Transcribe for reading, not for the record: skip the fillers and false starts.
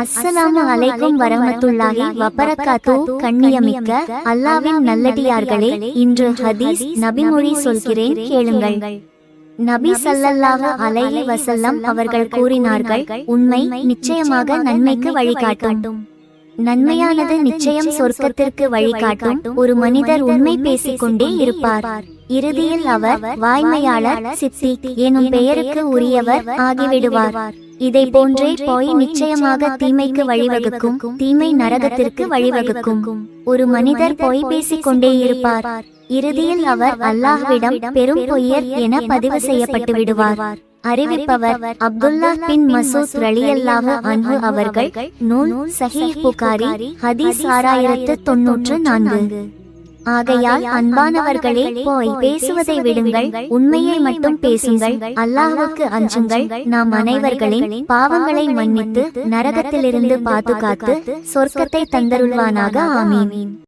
அஸ்ஸலாமு அலைக்கும் வரஹ்மத்துல்லாஹி வபரகாத்து. கண்ணியமிக்க அல்லாஹ்வின் நல்லடியார்களே, இன்று ஹதீஸ் நபிமொழி சொல்கிறேன், கேளுங்கள். நபி ஸல்லல்லாஹு அலைஹி வஸல்லம் அவர்கள் கூறினார்கள், உண்மை நிச்சயமாக நன்மைக்கு வழிகாட்டும். நன்மையானது நிச்சயம் சொர்க்கத்திற்கு வழிகாட்டும். ஒரு மனிதர் உண்மை பேசிக்கொண்டே இருப்பார். இறுதியில் அவர் வாய்மையாளர், சித்திக் எனும் பெயருக்கு உரியவர் ஆகிவிடுவார். இதை போன்றே பொய் நிச்சயமாக தீமைக்கு வழிவகுக்கும். தீமை நரகத்திற்கு வழிவகுக்கும். ஒரு மனிதர் பொய் பேசிக் கொண்டே இருப்பார். இறுதியில் அவர் அல்லாஹ்விடம் பெரும் பொய்யர் என பதிவு செய்யப்பட்டு விடுவார். அறிவிப்பவர் அப்துல்லாஹ் பின் மசூத் ரலியல்லாஹு அன்ஹு அவர்கள். நூல் சஹீஹ் புகாரி, ஹதீஸ் 6094. ஆகையால் அன்பானவர்களே, போய் பேசுவதை விடுங்கள், உண்மையை மட்டும் பேசுங்கள், அல்லாஹ்வுக்கு அஞ்சுங்கள். நாம் அனைவர்களின் பாவங்களை மன்னித்து நரகத்திலிருந்து பாதுகாத்து சொர்க்கத்தை தந்தருள்வானாக. ஆமீன்.